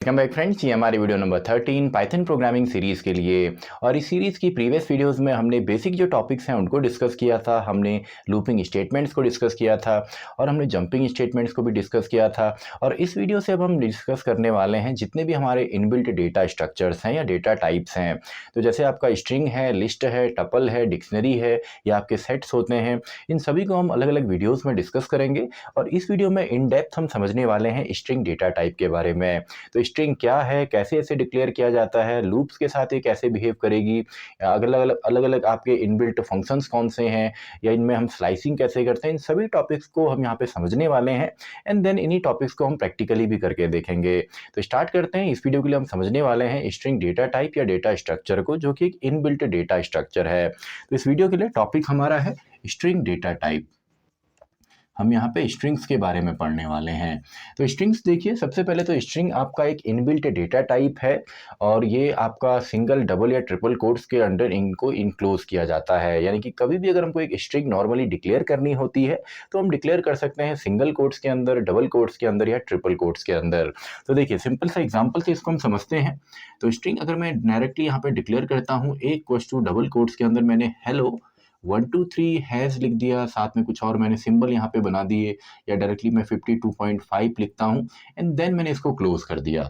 Welcome back friends, ये हमारी video number 13 Python programming series के लिए। और इस सीरीज़ की प्रीवियस वीडियोस में हमने बेसिक जो टॉपिक्स हैं उनको डिस्कस किया था। हमने लूपिंग स्टेटमेंट्स को डिस्कस किया था और हमने जंपिंग स्टेटमेंट्स को भी डिस्कस किया था। और इस वीडियो से अब हम डिस्कस करने वाले हैं जितने भी हमारे इनबिल्ट डेटा स्ट्रक्चर्स हैं या डेटा टाइप्स हैं। तो जैसे आपका स्ट्रिंग है, लिस्ट है, टपल है, डिक्शनरी है या आपके सेट्स होते हैं, इन सभी को हम अलग अलग वीडियोज़ में डिस्कस करेंगे। और इस वीडियो में इन डेप्थ हम समझने वाले हैं स्ट्रिंग डेटा टाइप के बारे में। तो स्ट्रिंग क्या है, कैसे इसे डिक्लेयर किया जाता है, लूप्स के साथ ये कैसे बिहेव करेगी, अलग अलग आपके इनबिल्ट फंक्शंस कौन से हैं, या इनमें हम स्लाइसिंग कैसे करते हैं, इन सभी टॉपिक्स को हम यहाँ पे समझने वाले हैं। एंड देन इन्हीं टॉपिक्स को हम प्रैक्टिकली भी करके देखेंगे। तो स्टार्ट करते हैं। इस वीडियो के लिए हम समझने वाले हैं स्ट्रिंग डेटा टाइप या डेटा स्ट्रक्चर को, जो कि एक इनबिल्ट डेटा स्ट्रक्चर है। तो इस वीडियो के लिए टॉपिक हमारा है स्ट्रिंग डेटा टाइप। हम यहाँ पे स्ट्रिंग्स के बारे में पढ़ने वाले हैं। तो स्ट्रिंग्स देखिए, सबसे पहले तो स्ट्रिंग आपका एक इनबिल्ट डेटा टाइप है और ये आपका सिंगल, डबल या ट्रिपल कोट्स के अंडर इनको इनक्लोज किया जाता है। यानी कि कभी भी अगर हमको एक स्ट्रिंग नॉर्मली डिक्लेयर करनी होती है तो हम डिक्लेयर कर सकते हैं सिंगल कोट्स के अंदर, डबल कोट्स के अंदर या ट्रिपल कोट्स के अंदर। तो देखिए, सिंपल सा एग्जाम्पल से इसको हम समझते हैं। तो स्ट्रिंग अगर मैं डायरेक्टली यहाँ पे डिक्लेयर करता हूँ, ए इक्वल्स टू डबल कोट्स के अंदर मैंने हेलो 123 हैज़ लिख दिया, साथ में कुछ और मैंने सिंबल यहाँ पे बना दिए, या डायरेक्टली मैं 52.5 लिखता हूँ एंड देन मैंने इसको क्लोज कर दिया।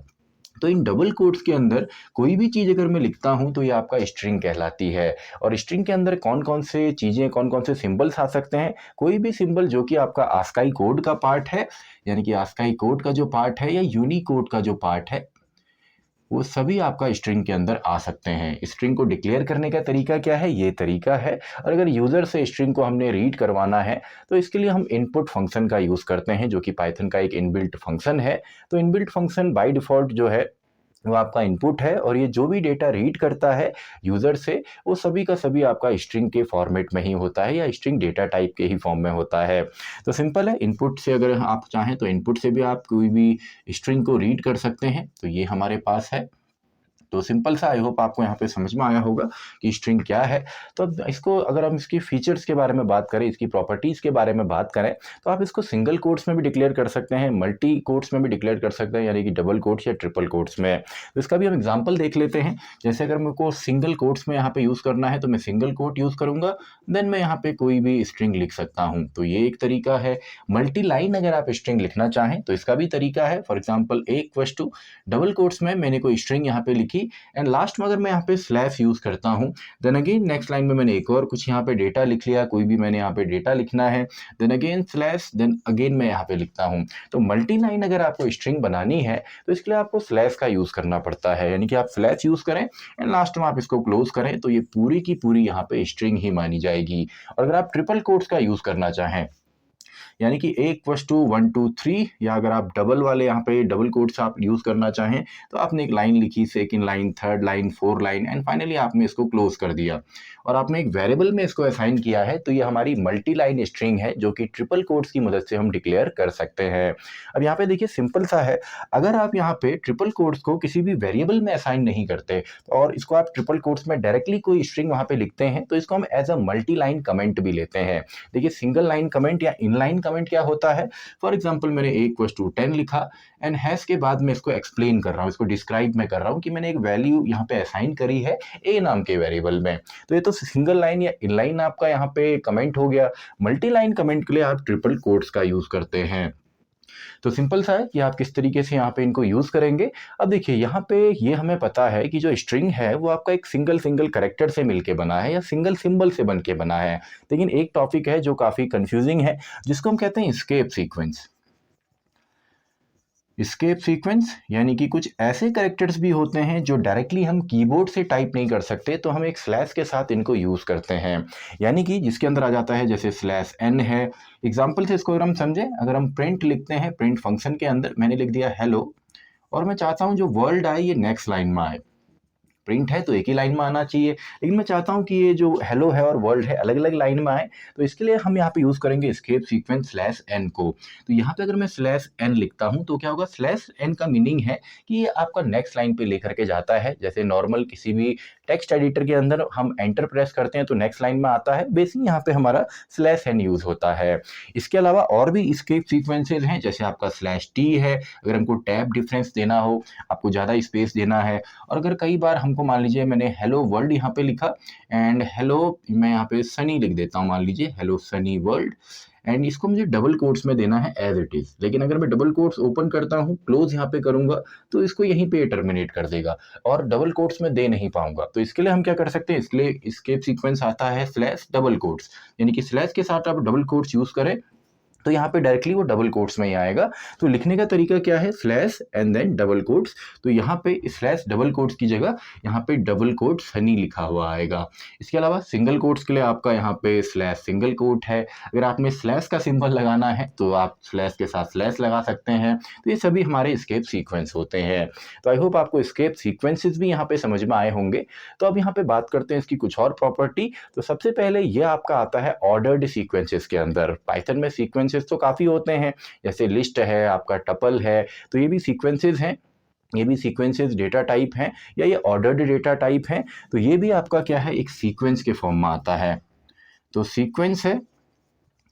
तो इन डबल कोट्स के अंदर कोई भी चीज़ अगर मैं लिखता हूँ तो ये आपका स्ट्रिंग कहलाती है। और स्ट्रिंग के अंदर कौन कौन से चीज़ें, कौन कौन से सिंबल्स आ सकते हैं? कोई भी सिंबल जो कि आपका आस्काई कोड का पार्ट है, यानी कि आस्काई कोड का जो पार्ट है या यूनिकोड का जो पार्ट है, वो सभी आपका स्ट्रिंग के अंदर आ सकते हैं। स्ट्रिंग को डिक्लेयर करने का तरीका क्या है? ये तरीका है। और अगर यूज़र से स्ट्रिंग को हमने रीड करवाना है तो इसके लिए हम इनपुट फंक्शन का यूज़ करते हैं, जो कि पाइथन का एक इनबिल्ट फंक्शन है। तो इनबिल्ट फंक्शन बाय डिफ़ॉल्ट जो है वो आपका इनपुट है, और ये जो भी डेटा रीड करता है यूज़र से, वो सभी का सभी आपका स्ट्रिंग के फॉर्मेट में ही होता है या स्ट्रिंग डेटा टाइप के ही फॉर्म में होता है। तो सिंपल है, इनपुट से अगर आप चाहें तो इनपुट से भी आप कोई भी स्ट्रिंग को रीड कर सकते हैं। तो ये हमारे पास है। तो सिंपल सा, आई होप आपको यहाँ पे समझ में आया होगा कि स्ट्रिंग क्या है। तो अब इसको अगर हम इसकी फीचर्स के बारे में बात करें, इसकी प्रॉपर्टीज़ के बारे में बात करें, तो आप इसको सिंगल कोट्स में भी डिक्लेयर कर सकते हैं, मल्टी कोट्स में भी डिक्लेयर कर सकते हैं, यानी कि डबल कोट्स या ट्रिपल कोट्स में। तो इसका भी हम एग्जाम्पल देख लेते हैं। जैसे अगर मेरे को सिंगल कोट्स में यहाँ पे यूज़ करना है तो मैं सिंगल कोट यूज़ करूँगा, देन मैं यहाँ पे कोई भी स्ट्रिंग लिख सकता हूँ। तो ये एक तरीका है। मल्टी लाइन अगर आप स्ट्रिंग लिखना चाहें तो इसका भी तरीका है। For example, A equals to double quotes में मैंने कोई स्ट्रिंग यहाँ पे लिखी एंड लास्ट में अगर मैं यहाँ पे स्लैश यूज़ करता हूँ, देन अगेन नेक्स्ट लाइन में मैंने एक और कुछ यहाँ पे डेटा लिख लिया, कोई भी मैंने यहाँ पे डेटा लिखना है, then again slash, then again मैं यहाँ पे लिखता हूँ। तो मल्टी लाइन अगर आपको स्ट्रिंग बनानी है तो इसके लिए आपको स्लैश का यूज़ करना पड़ता है, यानी कि आप स्लैश यूज़ करें एंड लास्ट में आप इसको क्लोज करें, तो ये पूरी की पूरी यहाँ पे स्ट्रिंग ही मानी जाएगी। और अगर आप ट्रिपल कोट्स का यूज़ करना चाहें, यानी कि ए इक्वल्स टू 1 2 3, या अगर आप डबल वाले यहाँ पे डबल कोट्स आप यूज़ करना चाहें तो आपने एक लाइन लिखी, second line, third line, four line and finally आपने इसको क्लोज कर दिया और आपने एक वेरिएबल में इसको असाइन किया है, तो ये हमारी मल्टी लाइन स्ट्रिंग है जो कि ट्रिपल कोट्स की मदद से हम डिक्लेयर कर सकते हैं। अब यहाँ पे देखिए, सिंपल सा है, अगर आप यहाँ पे ट्रिपल कोट्स को किसी भी वेरिएबल में असाइन नहीं करते और इसको आप ट्रिपल कोट्स में डायरेक्टली कोई स्ट्रिंग वहाँ पे लिखते हैं, तो इसको हम as a multi line comment भी लेते हैं। देखिए, सिंगल लाइन कमेंट या इन लाइन कमेंट क्या होता है? फॉर एग्जाम्पल, मैंने ए इक्वल्स टू 10 लिखा एंड हैश के बाद मैं इसको एक्सप्लेन कर रहा हूँ, इसको डिस्क्राइब में कर रहा हूँ कि मैंने एक वैल्यू यहाँ पे असाइन करी है ए नाम के वेरिएबल में। तो ये तो सिंगल लाइन या इन लाइन आपका यहाँ पे कमेंट हो गया। मल्टी लाइन कमेंट के लिए आप ट्रिपल कोट्स का यूज करते हैं। तो सिंपल सा है कि आप किस तरीके से यहाँ पे इनको यूज़ करेंगे। अब देखिए, यहाँ पे ये हमें पता है कि जो स्ट्रिंग है वो आपका एक सिंगल सिंगल कैरेक्टर से मिलके बना है या सिंगल सिंबल से बन के बना है। लेकिन एक टॉपिक है जो काफ़ी कंफ्यूजिंग है, जिसको हम कहते हैं एस्केप सीक्वेंस। एस्केप सीक्वेंस यानी कि कुछ ऐसे कैरेक्टर्स भी होते हैं जो डायरेक्टली हम कीबोर्ड से टाइप नहीं कर सकते, तो हम एक स्लैश के साथ इनको यूज़ करते हैं, यानी कि जिसके अंदर आ जाता है, जैसे स्लैश एन है। एग्जाम्पल से इसको अगर हम समझें, अगर हम प्रिंट लिखते हैं, प्रिंट फंक्शन के अंदर मैंने लिख दिया हेलो और मैं चाहता हूँ जो वर्ल्ड आए ये नेक्स्ट लाइन में आए। प्रिंट है तो एक ही लाइन में आना चाहिए, लेकिन मैं चाहता हूँ कि ये जो हेलो है और वर्ल्ड है अलग अलग लाइन में आए, तो इसके लिए हम यहाँ पे यूज़ करेंगे एस्केप सीक्वेंस स्लैश एन को। तो यहाँ पे अगर मैं स्लैश एन लिखता हूँ तो क्या होगा? स्लैश एन का मीनिंग है कि ये आपका नेक्स्ट लाइन पे लेकर के जाता है। जैसे नॉर्मल किसी भी टेक्स्ट एडिटर के अंदर हम एंटर प्रेस करते हैं तो नेक्स्ट लाइन में आता है, बेसिक यहाँ पे हमारा स्लैश एन यूज होता है। इसके अलावा और भी एस्केप सीक्वेंसेज हैं, जैसे आपका स्लैश टी है, अगर हमको टैब डिफरेंस देना हो, आपको ज़्यादा स्पेस देना है, और अगर कई बार हमको मान लीजिए मैंने हेलो वर्ल्ड यहाँ पे लिखा एंड हेलो मैं यहाँ पे सनी लिख देता हूँ, मान लीजिए हेलो सनी वर्ल्ड, एंड इसको मुझे डबल कोट्स में देना है एज इट इज, लेकिन अगर मैं डबल कोट्स ओपन करता हूँ, क्लोज यहाँ पे करूंगा तो इसको यहीं पे टर्मिनेट कर देगा और डबल कोट्स में दे नहीं पाऊंगा। तो इसके लिए हम क्या कर सकते हैं, इसलिए एस्केप सीक्वेंस आता है स्लैश डबल कोट्स, यानी कि स्लैश के साथ आप डबल कोट्स यूज करें तो यहाँ पे डायरेक्टली वो डबल कोट्स में ही आएगा। तो लिखने का तरीका क्या है, slash and then double quotes. तो यहाँ पे स्लैश डबल कोट्स की जगह यहाँ पे डबल कोट सनी लिखा हुआ आएगा। इसके अलावा सिंगल कोट्स के लिए आपका यहाँ पे स्लैश सिंगल कोट है, अगर आपने स्लैश का सिंबल लगाना है तो आप स्लैश के साथ स्लैश लगा सकते हैं। तो ये सभी हमारे एस्केप सीक्वेंस होते हैं। तो आई होप आपको एस्केप सीक्वेंसेस भी यहाँ पे समझ में आए होंगे। तो अब यहाँ पे बात करते हैं इसकी कुछ और प्रॉपर्टी। तो सबसे पहले ये आपका आता है ऑर्डर्ड सीक्वेंसेस के अंदर। पाइथन में सीक्वेंसेस तो काफी होते हैं, जैसे लिस्ट है, आपका टपल है, तो ये भी सीक्वेंसेस हैं, ये भी सीक्वेंसेस डेटा टाइप हैं या ये ऑर्डर्ड डेटा टाइप हैं। तो ये भी आपका क्या है, एक सीक्वेंस के फॉर्म में आता है। तो सीक्वेंस है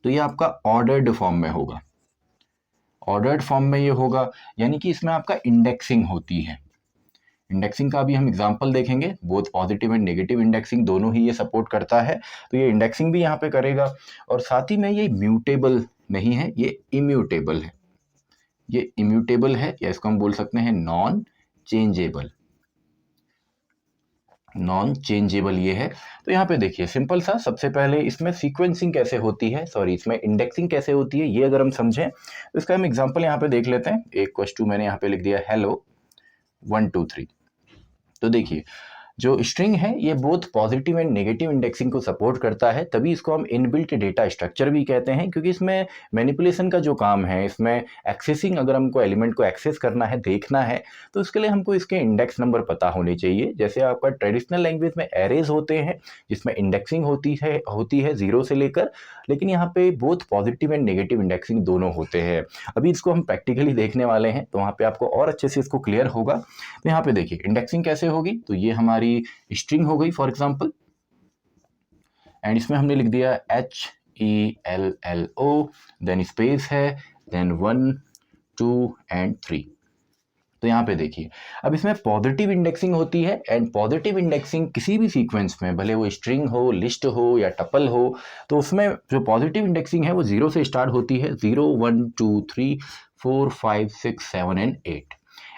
तो ये आपका ऑर्डर्ड फॉर्म में होगा, ऑर्डर्ड फॉर्म में ये होगा, यानी कि इसमें आपका इंडेक्सिंग होती है। इंडेक्सिंग का भी हम एग्जांपल देखेंगे, both positive and negative indexing दोनों ही ये सपोर्ट करता है। तो ये इंडेक्सिंग भी यहाँ पे करेगा, और साथ ही में ये म्यूटेबल नहीं है, ये इम्यूटेबल है। ये इम्यूटेबल है, या इसको हम बोल सकते हैं नॉन चेंजेबल। नॉन चेंजेबल ये है। तो यहाँ पे देखिए सिंपल सा, सबसे पहले इसमें सीक्वेंसिंग कैसे होती है, सॉरी इसमें इंडेक्सिंग कैसे होती है, ये अगर हम समझें तो इसका हम एग्जांपल यहाँ पे देख लेते हैं। एक क्वेश्चन मैंने यहाँ पे लिख दिया हेलो 1 2 3। तो देखिए जो स्ट्रिंग है ये both positive and negative indexing को सपोर्ट करता है, तभी इसको हम इनबिल्ट डेटा स्ट्रक्चर भी कहते हैं, क्योंकि इसमें मैनिपुलेशन का जो काम है, इसमें एक्सेसिंग, अगर हमको एलिमेंट को एक्सेस करना है, देखना है, तो इसके लिए हमको इसके इंडेक्स नंबर पता होने चाहिए। जैसे आपका ट्रेडिशनल लैंग्वेज में एरेज होते हैं जिसमें इंडेक्सिंग होती है 0 से लेकर, लेकिन यहाँ पे both positive and negative indexing दोनों होते हैं। अभी इसको हम प्रैक्टिकली देखने वाले हैं, तो वहाँ पे आपको और अच्छे से इसको क्लियर होगा। तो यहाँ पे देखिए इंडेक्सिंग कैसे होगी, तो ये हमारी स्ट्रिंग हो गई फॉर एग्जांपल, एंड इसमें हमने लिख दिया HELLO, देन स्पेस है, देन 1 2 एंड 3। तो यहाँ पे देखिए अब इसमें पॉजिटिव इंडेक्सिंग होती है, एंड पॉजिटिव इंडेक्सिंग किसी भी सीक्वेंस में, भले वो स्ट्रिंग हो, लिस्ट हो या टपल हो, तो उसमें जो पॉजिटिव इंडेक्सिंग है वो 0 से स्टार्ट होती है, 0 1 2 3 4 5 6 7 एंड 8।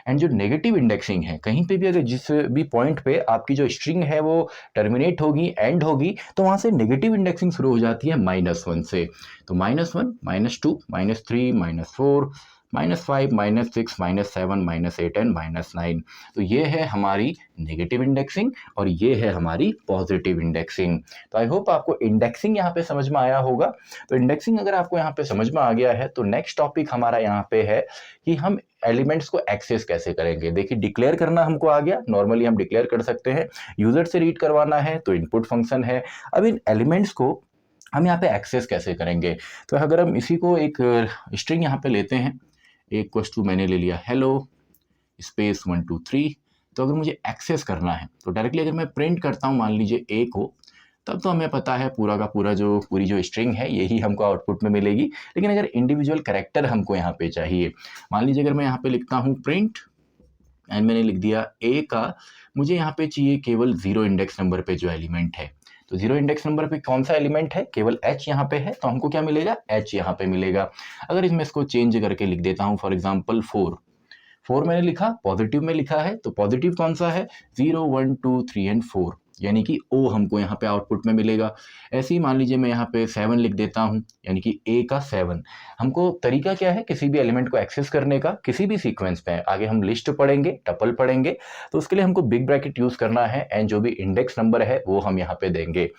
एंड जो नेगेटिव इंडेक्सिंग है, कहीं पे भी अगर जिस भी पॉइंट पे आपकी जो स्ट्रिंग है वो टर्मिनेट होगी, एंड होगी, तो वहां से नेगेटिव इंडेक्सिंग शुरू हो जाती है -1 से। तो -1 -2 -3 -4 -5 -6 -7 -8 एंड -9। तो ये है हमारी नेगेटिव इंडेक्सिंग और ये है हमारी पॉजिटिव इंडेक्सिंग। तो आई होप आपको इंडेक्सिंग यहाँ पे समझ में आया होगा। तो इंडेक्सिंग अगर आपको यहाँ पे समझ में आ गया है, तो नेक्स्ट टॉपिक हमारा यहाँ पे है कि हम एलिमेंट्स को एक्सेस कैसे करेंगे। देखिए डिक्लेयर करना हमको आ गया, नॉर्मली हम डिक्लेयर कर सकते हैं, यूजर से रीड करवाना है तो इनपुट फंक्शन है। अब इन एलिमेंट्स को हम यहाँ पे एक्सेस कैसे करेंगे, तो अगर हम इसी को एक स्ट्रिंग यहाँ पे लेते हैं, एक क्वेश्चन मैंने ले लिया हेलो स्पेस 1 2 3। तो अगर मुझे एक्सेस करना है तो डायरेक्टली अगर मैं प्रिंट करता हूँ मान लीजिए ए को, तब तो हमें पता है पूरा का पूरा पूरी जो स्ट्रिंग है यही हमको आउटपुट में मिलेगी। लेकिन अगर इंडिविजुअल कैरेक्टर हमको यहाँ पे चाहिए, मान लीजिए अगर मैं यहाँ पे लिखता हूँ प्रिंट एंड मैंने लिख दिया ए का, मुझे यहाँ पे चाहिए केवल 0 इंडेक्स नंबर पे जो एलिमेंट है। तो 0 इंडेक्स नंबर पे कौन सा एलिमेंट है, केवल h यहाँ पे है, तो हमको क्या मिलेगा, h यहाँ पे मिलेगा। अगर इसमें इसको चेंज करके लिख देता हूँ फॉर एग्जाम्पल 4 मैंने लिखा, पॉजिटिव में लिखा है, तो पॉजिटिव कौन सा है, 0 1 2 3 एंड 4, यानी कि O हमको यहाँ पे आउटपुट में मिलेगा। ऐसे ही मान लीजिए मैं यहाँ पे 7 लिख देता हूँ, यानी कि A का 7। हमको तरीका क्या है किसी भी एलिमेंट को एक्सेस करने का, किसी भी सीक्वेंस पे, आगे हम लिस्ट पढ़ेंगे, टपल पढ़ेंगे, तो उसके लिए हमको बिग ब्रैकेट यूज करना है, एंड जो भी इंडेक्स नंबर है वो हम यहाँ पे देंगे।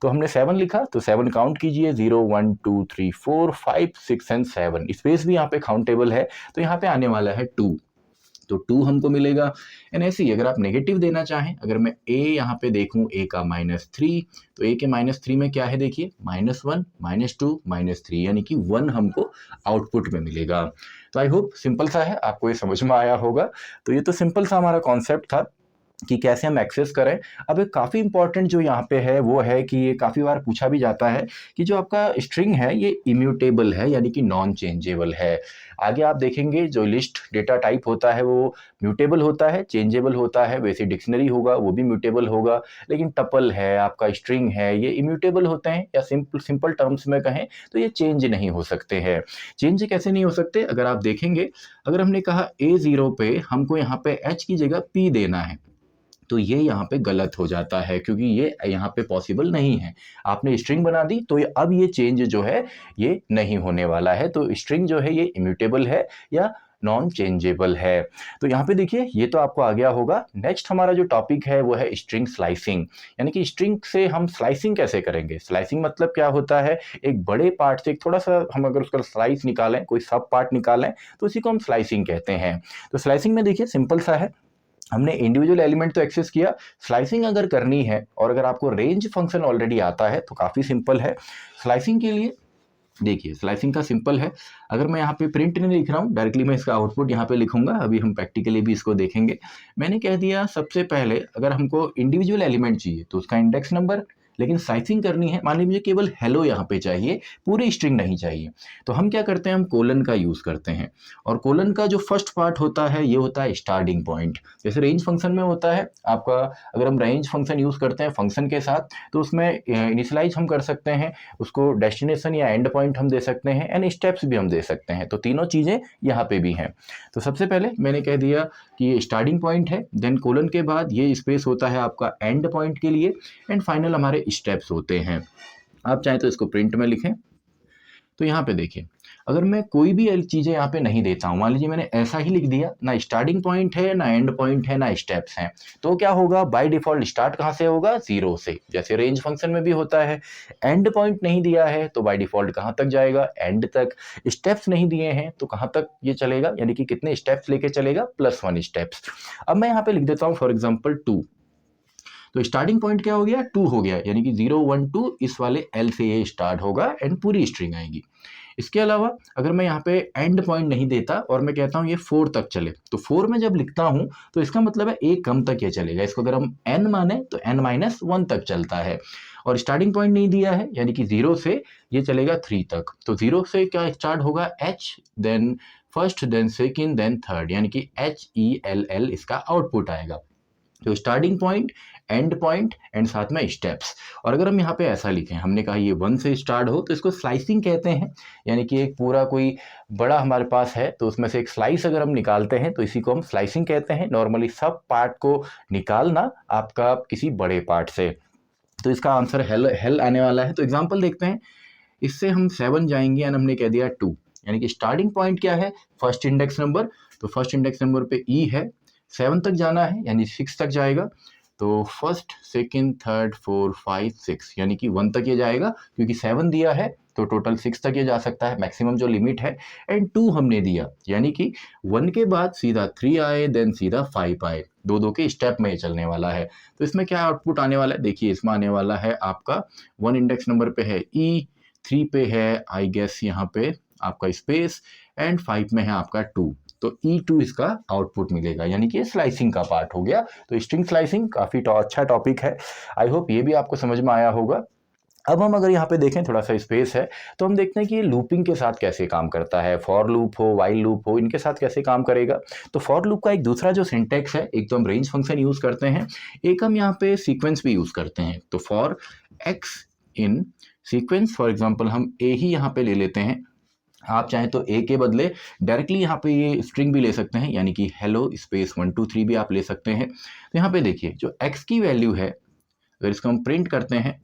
तो हमने 7 लिखा, तो 7 काउंट कीजिए, 0 1 2 3 4 5 6 एंड 7। स्पेस भी यहाँ पे काउंटेबल है, तो यहाँ पे आने वाला है 2, तो 2 हमको मिलेगा। एंड ऐसे ही अगर आप नेगेटिव देना चाहें, अगर मैं a यहाँ पे देखूं a का -3, तो a के -3 में क्या है देखिए, -1 -2 -3, यानी कि 1 हमको आउटपुट में मिलेगा। तो आई होप सिंपल सा है, आपको ये समझ में आया होगा। तो ये तो सिंपल सा हमारा कॉन्सेप्ट था। कि कैसे हम एक्सेस करें। अब एक काफ़ी इंपॉर्टेंट जो यहाँ पे है वो है कि ये काफ़ी बार पूछा भी जाता है कि जो आपका स्ट्रिंग है ये इम्यूटेबल है यानी कि नॉन चेंजेबल है। आगे आप देखेंगे जो लिस्ट डेटा टाइप होता है वो म्यूटेबल होता है, चेंजेबल होता है, वैसे डिक्शनरी होगा वो भी म्यूटेबल होगा, लेकिन टपल है, आपका स्ट्रिंग है, ये इम्यूटेबल होते हैं, या सिंपल टर्म्स में कहें तो ये चेंज नहीं हो सकते हैं। चेंज कैसे नहीं हो सकते, अगर आप देखेंगे, अगर हमने कहा A0 पे हमको यहाँ पे H की जगह P देना है, तो ये यहाँ पे गलत हो जाता है क्योंकि ये यहाँ पे पॉसिबल नहीं है। आपने स्ट्रिंग बना दी तो अब ये चेंज जो है ये नहीं होने वाला है। तो स्ट्रिंग जो है ये इम्यूटेबल है या नॉन चेंजेबल है। तो यहाँ पे देखिए ये तो आपको आ गया होगा। नेक्स्ट हमारा जो टॉपिक है वो है स्ट्रिंग स्लाइसिंग, यानी कि स्ट्रिंग से हम स्लाइसिंग कैसे करेंगे। स्लाइसिंग मतलब क्या होता है, एक बड़े पार्ट से एक थोड़ा सा हम अगर उसका स्लाइस निकालें, कोई सब पार्ट निकालें, तो उसी को हम स्लाइसिंग कहते हैं। तो स्लाइसिंग में देखिए सिंपल सा है, हमने इंडिविजुअल एलिमेंट तो एक्सेस किया, स्लाइसिंग अगर करनी है और अगर आपको रेंज फंक्शन ऑलरेडी आता है तो काफ़ी सिंपल है। स्लाइसिंग के लिए देखिए स्लाइसिंग का सिंपल है, अगर मैं यहाँ पे प्रिंट नहीं लिख रहा हूँ, डायरेक्टली मैं इसका आउटपुट यहाँ पे लिखूंगा, अभी हम प्रैक्टिकली भी इसको देखेंगे। मैंने कह दिया सबसे पहले अगर हमको इंडिविजुअल एलिमेंट चाहिए तो उसका इंडेक्स नंबर, लेकिन स्लाइसिंग करनी है, मान लीजिए केवल हेलो यहाँ पे चाहिए, पूरी स्ट्रिंग नहीं चाहिए, तो हम क्या करते हैं, हम कोलन का यूज़ करते हैं। और कोलन का जो फर्स्ट पार्ट होता है ये होता है स्टार्टिंग पॉइंट। जैसे रेंज फंक्शन में होता है आपका, अगर हम रेंज फंक्शन यूज़ करते हैं फंक्शन के साथ तो उसमें इनिशियलाइज हम कर सकते हैं, उसको डेस्टिनेशन या एंड पॉइंट हम दे सकते हैं, एंड स्टेप्स भी हम दे सकते हैं। तो तीनों चीज़ें यहाँ पे भी हैं। तो सबसे पहले मैंने कह दिया कि ये स्टार्टिंग पॉइंट है, देन कोलन के बाद ये स्पेस होता है आपका एंड पॉइंट के लिए, एंड फाइनल हमारे स्टेप्स होते हैं। आप चाहें तो इसको प्रिंट में लिखें। तो यहाँ पे देखिए, अगर मैं कोई भी चीज़ें यहाँ पे नहीं देता हूँ, मान लीजिए मैंने ऐसा ही लिख दिया, ना स्टार्टिंग पॉइंट है, ना एंड पॉइंट है, ना स्टेप्स हैं, तो क्या होगा, बाय डिफॉल्ट स्टार्ट कहाँ से होगा, 0 से, जैसे रेंज फंक्शन में भी होता है। एंड पॉइंट नहीं दिया है तो बाय डिफॉल्ट कहाँ तक जाएगा, एंड तक। स्टेप्स नहीं दिए हैं तो कहाँ तक ये चलेगा, यानी कि कितने स्टेप्स लेके चलेगा, +1 स्टेप्स। अब मैं यहाँ पे लिख देता हूँ फॉर एग्जाम्पल 2, तो स्टार्टिंग पॉइंट क्या हो गया, 2 हो गया, यानी कि 0 1 2 इस वाले L से ये स्टार्ट होगा एंड पूरी स्ट्रिंग आएगी। इसके अलावा अगर मैं यहाँ पे एंड पॉइंट नहीं देता और मैं कहता हूँ ये 4 तक चले, तो 4 में जब लिखता हूँ तो इसका मतलब है एक कम तक ये चलेगा, इसको अगर हम n माने तो n-1 तक चलता है। और स्टार्टिंग पॉइंट नहीं दिया है, यानी कि 0 से ये चलेगा 3 तक, तो 0 से क्या स्टार्ट होगा, H, then first, then second, then third, यानी कि HELL इसका आउटपुट आएगा। तो starting point, end point and साथ में स्टेप्स। और अगर हम यहाँ पे ऐसा लिखें, हमने कहा ये 1 से स्टार्ट हो, तो इसको स्लाइसिंग कहते हैं, यानी कि एक पूरा कोई बड़ा हमारे पास है तो उसमें से एक स्लाइस अगर हम निकालते हैं तो इसी को हम स्लाइसिंग कहते हैं। नॉर्मली सब पार्ट को निकालना आपका किसी बड़े पार्ट से, तो इसका आंसर हेल आने वाला है। तो एग्जाम्पल देखते हैं, इससे हम 7 जाएंगे एंड हमने कह दिया 2, यानी कि स्टार्टिंग पॉइंट क्या है, फर्स्ट इंडेक्स नंबर, तो फर्स्ट इंडेक्स नंबर पे E है, 7 तक जाना है यानी 6 तक जाएगा, तो फर्स्ट, सेकंड, थर्ड, 4, 5, 6, यानी कि 1 तक ये जाएगा, क्योंकि 7 दिया है तो टोटल 6 तक ये जा सकता है, मैक्सिमम जो लिमिट है। एंड 2 हमने दिया, यानी कि 1 के बाद सीधा 3 आए, देन सीधा 5 आए, 2-2 के स्टेप में ये चलने वाला है। तो इसमें क्या आउटपुट आने वाला है, देखिए इसमें आने वाला है आपका 1 इंडेक्स नंबर पे है E, 3 पे है आई गेस यहाँ पे आपका स्पेस, एंड 5 में है आपका 2, तो E2 इसका आउटपुट मिलेगा, यानी कि स्लाइसिंग का पार्ट हो गया। तो स्ट्रिंग स्लाइसिंग काफ़ी अच्छा टॉपिक है, आई होप ये भी आपको समझ में आया होगा। अब हम अगर यहाँ पे देखें, थोड़ा सा स्पेस है, तो हम देखते हैं कि ये लूपिंग के साथ कैसे काम करता है, फॉर लूप हो, वाइल लूप हो, इनके साथ कैसे काम करेगा। तो फॉर लूप का एक दूसरा जो सिंटेक्स है, एक तो हम रेंज फंक्शन यूज़ करते हैं, एक हम यहाँ पे सीक्वेंस भी यूज़ करते हैं। तो for x in sequence, for example हम a ही यहाँ पे ले लेते हैं, आप चाहें तो ए के बदले डायरेक्टली यहाँ पे ये स्ट्रिंग भी ले सकते हैं, यानी कि हेलो स्पेस 1 2 3 भी आप ले सकते हैं। तो यहाँ पे देखिए जो x की वैल्यू है, अगर इसको हम प्रिंट करते हैं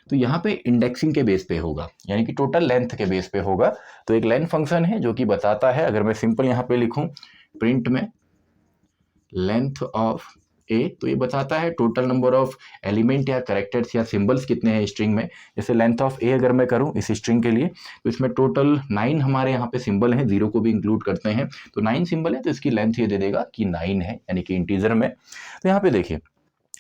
तो यहाँ पे इंडेक्सिंग के बेस पे होगा, यानी कि टोटल लेंथ के बेस पे होगा। तो एक लेंथ फंक्शन है जो कि बताता है, अगर मैं सिंपल यहाँ पे लिखूँ प्रिंट में लेंथ ऑफ ए, तो ये बताता है टोटल नंबर ऑफ एलिमेंट या कैरेक्टर्स या सिंबल्स कितने हैं स्ट्रिंग में। जैसे लेंथ ऑफ ए अगर मैं करूं इस स्ट्रिंग के लिए, तो इसमें टोटल 9 हमारे यहाँ पे सिंबल हैं, 0 को भी इंक्लूड करते हैं, तो 9 सिंबल है, तो इसकी लेंथ ये दे देगा कि 9 है, यानी कि इंटीजर में। तो यहाँ पे देखिए,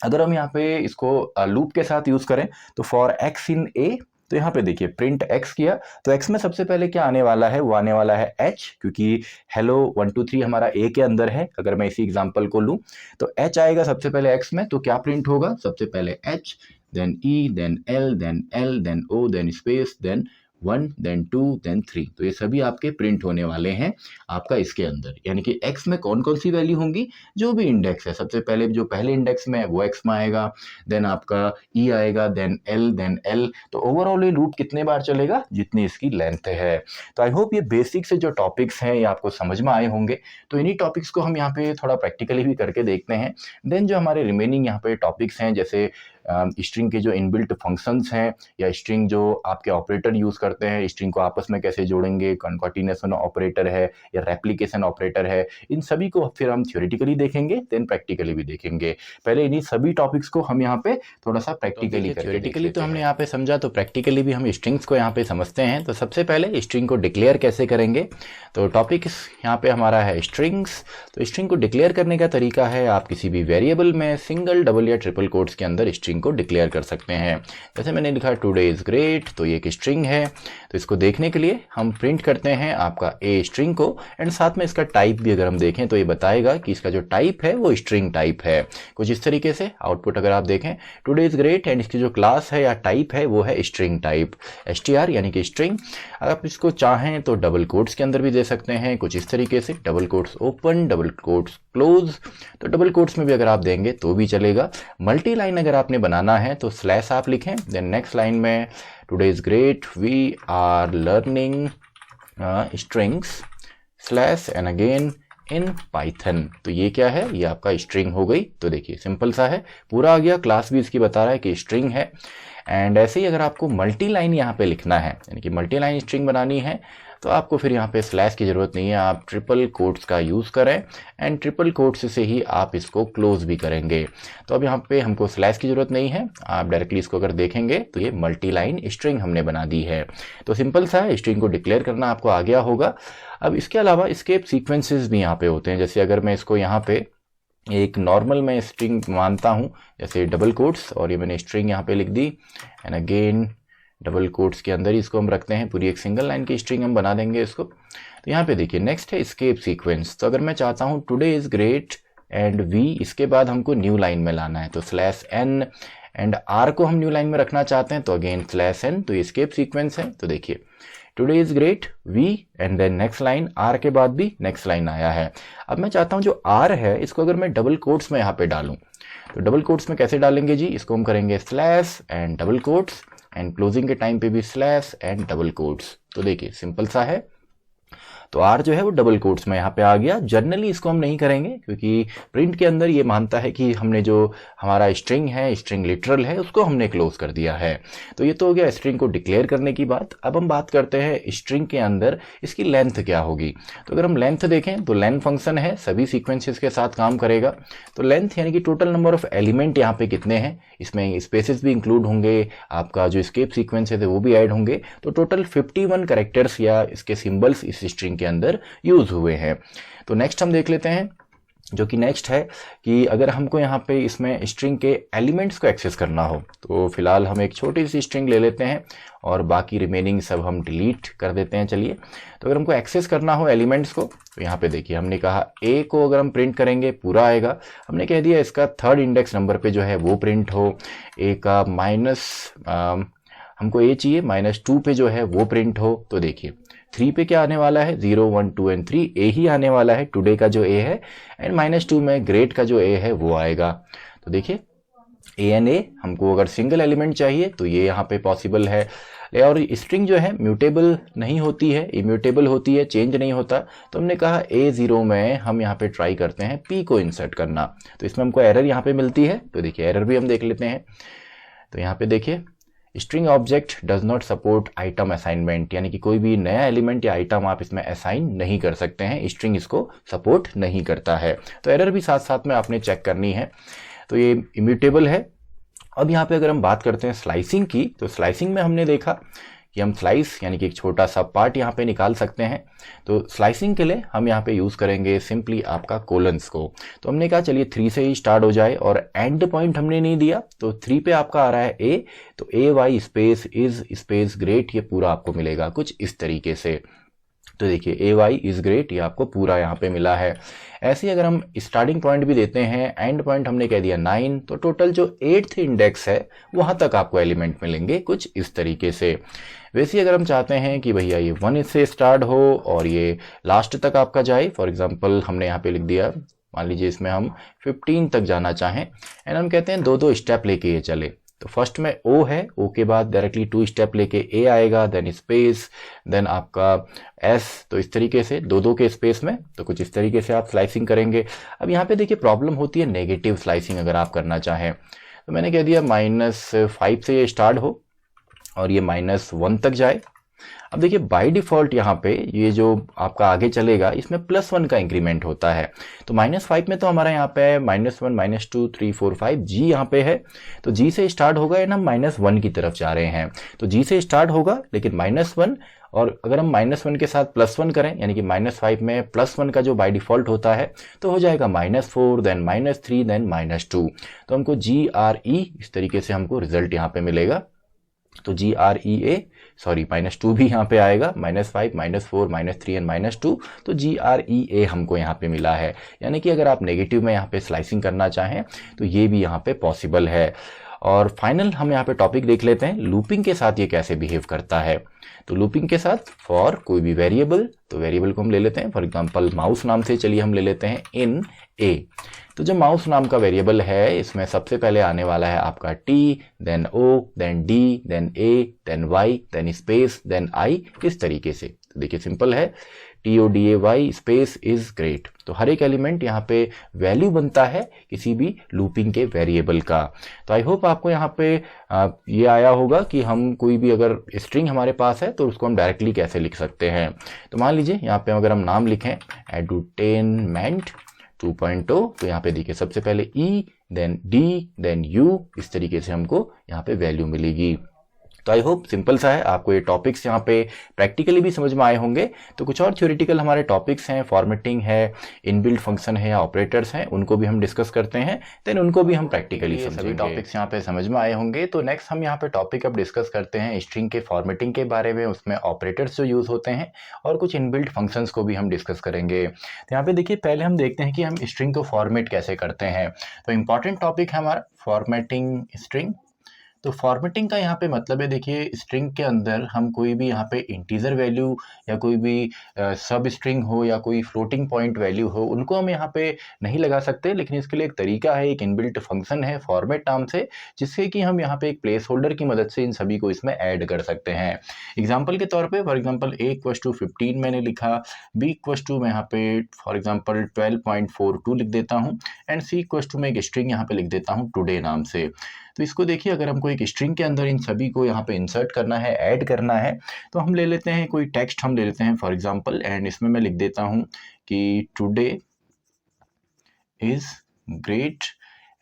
अगर हम यहाँ पे इसको लूप के साथ यूज़ करें तो फॉर x इन ए, तो यहाँ पे देखिए प्रिंट x किया, तो x में सबसे पहले क्या आने वाला है, वो आने वाला है h, क्योंकि हेलो 1 2 3 हमारा a के अंदर है। अगर मैं इसी एग्जांपल को लूँ तो h आएगा सबसे पहले x में, तो क्या प्रिंट होगा, सबसे पहले h, then e, then l, then l, then o, then space, then 1, then 2, then 3। तो ये सभी आपके प्रिंट होने वाले हैं आपका इसके अंदर। यानी कि x में कौन कौन सी वैल्यू होंगी, जो भी इंडेक्स है, सबसे पहले जो पहले इंडेक्स में है वो x में आएगा, देन आपका e आएगा, देन l, देन l। तो ओवरऑल ये लूप कितने बार चलेगा, जितनी इसकी लेंथ है। तो आई होप ये बेसिक से जो टॉपिक्स हैं ये आपको समझ में आए होंगे। तो इन्हीं टॉपिक्स को हम यहाँ पे थोड़ा प्रैक्टिकली भी करके देखते हैं। देन जो हमारे रिमेनिंग यहाँ पे टॉपिक्स हैं, जैसे स्ट्रिंग के जो इनबिल्ट फंक्शंस हैं, या स्ट्रिंग जो आपके ऑपरेटर यूज़ करते हैं, स्ट्रिंग को आपस में कैसे जोड़ेंगे, कॉन्काटिनेशन ऑपरेटर है या रेप्लिकेशन ऑपरेटर है, इन सभी को फिर हम थ्योरेटिकली देखेंगे, देन प्रैक्टिकली भी देखेंगे। पहले इन्हीं सभी टॉपिक्स को हम यहाँ पे थोड़ा सा प्रैक्टिकली करके थ्योरेटिकली तो हमने यहाँ पे समझा, तो प्रैक्टिकली भी हम स्ट्रिंग्स को यहाँ पे समझते हैं। तो सबसे पहले स्ट्रिंग को डिक्लेयर कैसे करेंगे, तो टॉपिक यहाँ पे हमारा है स्ट्रिंग्स। तो स्ट्रिंग को डिक्लेयर करने का तरीका है, आप किसी भी वेरिएबल में सिंगल, डबल या ट्रिपल कोट्स के अंदर स्ट्रिंग को डिक्लेयर कर सकते हैं। जैसे मैंने लिखा टुडे इज ग्रेट, तो ये एक स्ट्रिंग है। तो इसको देखने के लिए हम प्रिंट करते हैं आपका ए स्ट्रिंग को, एंड साथ में इसका टाइप भी अगर हम देखें तो ये बताएगा कि इसका जो टाइप है वो स्ट्रिंग टाइप है। कुछ इस तरीके से आउटपुट अगर आप देखें टुडे इज ग्रेट, एंड इसकी जो क्लास है या टाइप है वो है स्ट्रिंग टाइप, str यानी कि स्ट्रिंग। अगर आप इसको चाहें तो डबल कोट्स के अंदर भी दे सकते हैं, कुछ इस तरीके से, double quotes open, double quotes close. तो डबल कोट्स में भी अगर आप देंगे तो भी चलेगा। मल्टी लाइन अगर आपने बनाना है तो स्लैश आप लिखें, देन नेक्स्ट लाइन में today is great we are learning strings slash and again in Python. तो ये क्या है, ये आपका स्ट्रिंग हो गई। तो देखिए सिंपल सा है, पूरा आ गया, क्लास भी इसकी बता रहा है कि स्ट्रिंग है। एंड ऐसे ही अगर आपको मल्टी लाइन यहाँ पे लिखना है, यानी कि मल्टी लाइन स्ट्रिंग बनानी है, तो आपको फिर यहाँ पे स्लैश की ज़रूरत नहीं है, आप ट्रिपल कोट्स का यूज़ करें, एंड ट्रिपल कोट्स से ही आप इसको क्लोज भी करेंगे। तो अब यहाँ पे हमको स्लैश की ज़रूरत नहीं है, आप डायरेक्टली इसको अगर देखेंगे तो ये मल्टी लाइन स्ट्रिंग हमने बना दी है। तो सिंपल सा है, स्ट्रिंग को डिक्लेयर करना आपको आ गया होगा। अब इसके अलावा एस्केप सीक्वेंसेस भी यहाँ पे होते हैं। जैसे अगर मैं इसको यहाँ पे एक नॉर्मल मैं स्ट्रिंग मानता हूँ, जैसे डबल कोट्स, और ये मैंने स्ट्रिंग यहाँ पे लिख दी, एंड अगेन डबल कोट्स के अंदर ही इसको हम रखते हैं, पूरी एक सिंगल लाइन की स्ट्रिंग हम बना देंगे इसको। तो यहाँ पे देखिए नेक्स्ट है एस्केप सीक्वेंस। तो अगर मैं चाहता हूँ today is great and we, इसके बाद हमको न्यू लाइन में लाना है, तो स्लैश एन, एंड आर को हम न्यू लाइन में रखना चाहते हैं, तो अगेन स्लैश एन। तो ये एस्केप सीक्वेंस है। तो देखिए today is great we, and then next line, are के बाद भी नेक्स्ट लाइन आया है। अब मैं चाहता हूँ जो आर है इसको अगर मैं डबल कोट्स में यहाँ पे डालूँ, तो डबल कोट्स में कैसे डालेंगे जी, इसको हम करेंगे slash and double quotes, and closing के टाइम पे भी स्लैश एंड डबल कोट्स। तो देखिए सिंपल सा है, तो आर जो है वो डबल कोट्स में यहाँ पे आ गया। जनरली इसको हम नहीं करेंगे, क्योंकि प्रिंट के अंदर ये मानता है कि हमने जो हमारा स्ट्रिंग है, स्ट्रिंग लिटरल है, उसको हमने क्लोज कर दिया है। तो ये तो हो गया स्ट्रिंग को डिक्लेयर करने की बात। अब हम बात करते हैं स्ट्रिंग के अंदर इसकी लेंथ क्या होगी। तो अगर हम लेंथ देखें तो लेंथ फंक्शन है, सभी सीक्वेंसेस के साथ काम करेगा। तो लेंथ यानी कि टोटल नंबर ऑफ एलिमेंट यहाँ पे कितने हैं, इसमें स्पेसेस भी इंक्लूड होंगे, आपका जो एस्केप सीक्वेंस है वो भी ऐड होंगे। तो टोटल 51 कैरेक्टर्स या इसके सिंबल्स इस स्ट्रिंग के अंदर यूज हुए हैं। तो नेक्स्ट हम देख लेते हैं, जो कि नेक्स्ट है कि अगर हमको यहाँ पे इसमें स्ट्रिंग के एलिमेंट्स को एक्सेस करना हो, तो फिलहाल हम एक छोटी सी स्ट्रिंग ले लेते हैं और बाकी रिमेनिंग सब हम डिलीट कर देते हैं। चलिए, तो अगर हमको एक्सेस करना हो एलिमेंट्स को, तो यहाँ पे देखिए हमने कहा ए को अगर हम प्रिंट करेंगे पूरा आएगा। हमने कह दिया इसका थर्ड इंडेक्स नंबर पे जो है वो प्रिंट हो, ए का हमको ए चाहिए -2 पे जो है वो प्रिंट हो। तो देखिए 3 पे क्या आने वाला है, 0 1 2 एंड 3 ए ही आने वाला है, टुडे का जो ए है, एंड -2 में ग्रेट का जो ए है वो आएगा। तो देखिए ए एन ए हमको अगर सिंगल एलिमेंट चाहिए तो ये यहाँ पे पॉसिबल है। और स्ट्रिंग जो है म्यूटेबल नहीं होती है, इम्यूटेबल होती है, चेंज नहीं होता। तो हमने कहा A0 में हम यहाँ पे ट्राई करते हैं P को इंसर्ट करना, तो इसमें हमको एरर यहाँ पे मिलती है। तो देखिए एरर भी हम देख लेते हैं। तो यहाँ पे देखिए string object does not support item assignment, यानी कि कोई भी नया एलिमेंट या आइटम आप इसमें असाइन नहीं कर सकते हैं, स्ट्रिंग इसको सपोर्ट नहीं करता है। तो एरर भी साथ साथ में आपने चेक करनी है। तो ये इम्यूटेबल है। अब यहाँ पे अगर हम बात करते हैं स्लाइसिंग की, तो स्लाइसिंग में हमने देखा कि हम स्लाइस यानी कि एक छोटा सा पार्ट यहाँ पे निकाल सकते हैं। तो स्लाइसिंग के लिए हम यहाँ पे यूज़ करेंगे सिंपली आपका कोलन्स को। तो हमने कहा चलिए 3 से ही स्टार्ट हो जाए, और एंड पॉइंट हमने नहीं दिया, तो 3 पे आपका आ रहा है ए, तो A Y space is space great, ये पूरा आपको मिलेगा कुछ इस तरीके से। तो देखिए ए वाई इज़ ग्रेट, ये आपको पूरा यहाँ पे मिला है। ऐसे ही अगर हम स्टार्टिंग पॉइंट भी देते हैं, एंड पॉइंट हमने कह दिया 9, तो टोटल जो 8th इंडेक्स है वहाँ तक आपको एलिमेंट मिलेंगे कुछ इस तरीके से। वैसे ही अगर हम चाहते हैं कि भैया ये 1 से स्टार्ट हो और ये लास्ट तक आपका जाए, फॉर एग्जाम्पल हमने यहाँ पे लिख दिया, मान लीजिए इसमें हम 15 तक जाना चाहें, एंड हम कहते हैं 2-2 स्टेप लेके ये चले। तो फर्स्ट में ओ है, ओ के बाद डायरेक्टली 2 स्टेप लेके ए आएगा, देन स्पेस, देन आपका एस, तो इस तरीके से 2-2 के स्पेस में, तो कुछ इस तरीके से आप स्लाइसिंग करेंगे। अब यहाँ पे देखिए प्रॉब्लम होती है नेगेटिव स्लाइसिंग अगर आप करना चाहें, तो मैंने कह दिया -5 से ये स्टार्ट हो और ये -1 तक जाए। अब देखिए बाय डिफ़ॉल्ट यहाँ पे ये जो आपका आगे चलेगा इसमें +1 का इंक्रीमेंट होता है। तो -5 में तो हमारा यहाँ पे -1 -2 3 4 5 जी यहाँ पे है, तो जी से स्टार्ट होगा एंड हम -1 की तरफ जा रहे हैं। तो जी से स्टार्ट होगा लेकिन -1, और अगर हम -1 के साथ +1 करें यानी कि -5 में +1 का जो बाय डिफ़ॉल्ट होता है तो हो जाएगा -4, देन -3, देन -2। तो हमको GRE इस तरीके से हमको रिजल्ट यहाँ पे मिलेगा। तो GREA, सॉरी -2 भी यहाँ पे आएगा, -5 -4 -3 एंड -2, तो GREA हमको यहाँ पे मिला है। यानी कि अगर आप नेगेटिव में यहाँ पे स्लाइसिंग करना चाहें तो ये भी यहाँ पे पॉसिबल है। और फाइनल हम यहाँ पे टॉपिक देख लेते हैं लूपिंग के साथ ये कैसे बिहेव करता है। तो लूपिंग के साथ फॉर कोई भी वेरिएबल, तो वेरिएबल को हम ले लेते हैं फॉर एग्जांपल माउस नाम से, चलिए हम ले लेते हैं इन ए। तो जो माउस नाम का वेरिएबल है इसमें सबसे पहले आने वाला है आपका t, then o, then d, then a, then y, then space, then i, इस तरीके से। तो देखिए सिंपल है, TODAY स्पेस इज ग्रेट। तो हर एक एलिमेंट यहाँ पे वैल्यू बनता है किसी भी लूपिंग के वेरिएबल का। तो आई होप आपको यहाँ पे ये आया होगा कि हम कोई भी अगर स्ट्रिंग हमारे पास है तो उसको हम डायरेक्टली कैसे लिख सकते हैं। तो मान लीजिए यहाँ पे अगर हम नाम लिखें एडुटेनमेंट 2.0, तो यहाँ पे देखिए सबसे पहले E, then D, then U, इस तरीके से हमको यहाँ पे वैल्यू मिलेगी। तो आई होप सिंपल सा है, आपको ये टॉपिक्स यहाँ पे प्रैक्टिकली भी समझ में आए होंगे। तो कुछ और थ्योरेटिकल हमारे टॉपिक्स हैं, फॉर्मेटिंग है, इनबिल्ट फंक्शन है या ऑपरेटर्स हैं, उनको भी हम डिस्कस करते हैं, देन उनको भी हम प्रैक्टिकली समझेंगे। सभी टॉपिक्स यहाँ पे समझ में आए होंगे। तो नेक्स्ट हम यहाँ पे टॉपिक अब डिस्कस करते हैं स्ट्रिंग के फॉर्मेटिंग के बारे में, उसमें ऑपरेटर्स जो यूज़ होते हैं और कुछ इनबिल्ट फंक्शंस को भी हम डिस्कस करेंगे। तो यहाँ पे देखिए पहले हम देखते हैं कि हम स्ट्रिंग को फॉर्मेट कैसे करते हैं। तो इंपॉर्टेंट टॉपिक है हमारा फॉर्मेटिंग स्ट्रिंग। तो फॉर्मेटिंग का यहाँ पे मतलब है, देखिए स्ट्रिंग के अंदर हम कोई भी यहाँ पे इंटीजर वैल्यू या कोई भी सब स्ट्रिंग हो या कोई फ्लोटिंग पॉइंट वैल्यू हो, उनको हम यहाँ पे नहीं लगा सकते, लेकिन इसके लिए एक तरीका है, एक इनबिल्ट फंक्शन है फॉर्मेट नाम से, जिससे कि हम यहाँ पे एक प्लेस होल्डर की मदद से इन सभी को इसमें ऐड कर सकते हैं। एग्जाम्पल के तौर पर फॉर एग्जाम्पल A=15 मैंने लिखा, B= मैं यहाँ पे फॉर एग्जाम्पल 12.42 लिख देता हूँ, एंड C= मैं एक स्ट्रिंग यहाँ पे लिख देता हूँ टुडे नाम से। तो इसको देखिए अगर हमको एक स्ट्रिंग के अंदर इन सभी को यहाँ पे इंसर्ट करना है, ऐड करना है, तो हम ले लेते हैं कोई टेक्स्ट, हम ले लेते हैं फॉर एग्जांपल, एंड इसमें मैं लिख देता हूँ कि today is great,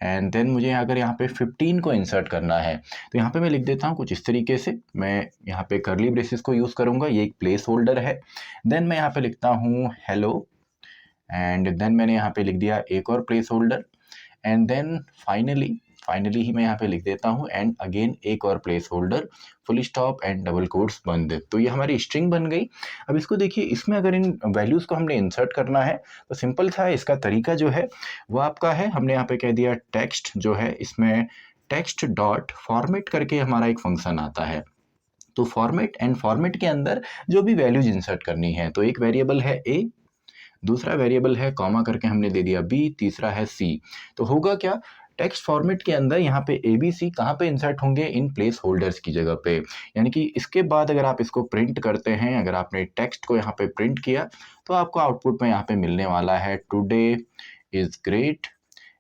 and then मुझे अगर यहाँ पे 15 को इंसर्ट करना है तो यहाँ पे मैं लिख देता हूँ कुछ इस तरीके से। मैं यहाँ पे कर्ली ब्रेसेस को यूज़ करूँगा, ये एक प्लेस होल्डर है। देन मैं यहाँ पे लिखता हूँ हेलो, एंड देन मैंने यहाँ पे लिख दिया एक और placeholder, and then finally ही मैं यहाँ पे लिख देता हूँ एंड अगेन एक और place holder, full stop and double quotes बंद। तो ये हमारी स्ट्रिंग बन गई। अब इसको देखिए, इसमें अगर इन वैल्यूज़ को हमने इंसर्ट करना है तो सिंपल सा है, इसका तरीका जो है वो आपका है, हमने यहाँ पे कह दिया टेक्स्ट जो है, इसमें टेक्स्ट डॉट फॉर्मेट करके हमारा एक फंक्शन आता है। तो फॉर्मेट एंड फॉर्मेट के अंदर जो भी वैल्यूज इंसर्ट करनी है, तो एक वेरिएबल है a, दूसरा वेरिएबल है कॉमा करके हमने दे दिया b, तीसरा है c। तो होगा क्या, टेक्स्ट फॉर्मेट के अंदर यहाँ पे ABC कहाँ पे इंसर्ट होंगे, इन प्लेस होल्डर्स की जगह पे। यानी कि इसके बाद अगर आप इसको प्रिंट करते हैं, अगर आपने टेक्स्ट को यहाँ पे प्रिंट किया तो आपको आउटपुट में यहाँ पे मिलने वाला है टुडे इज ग्रेट,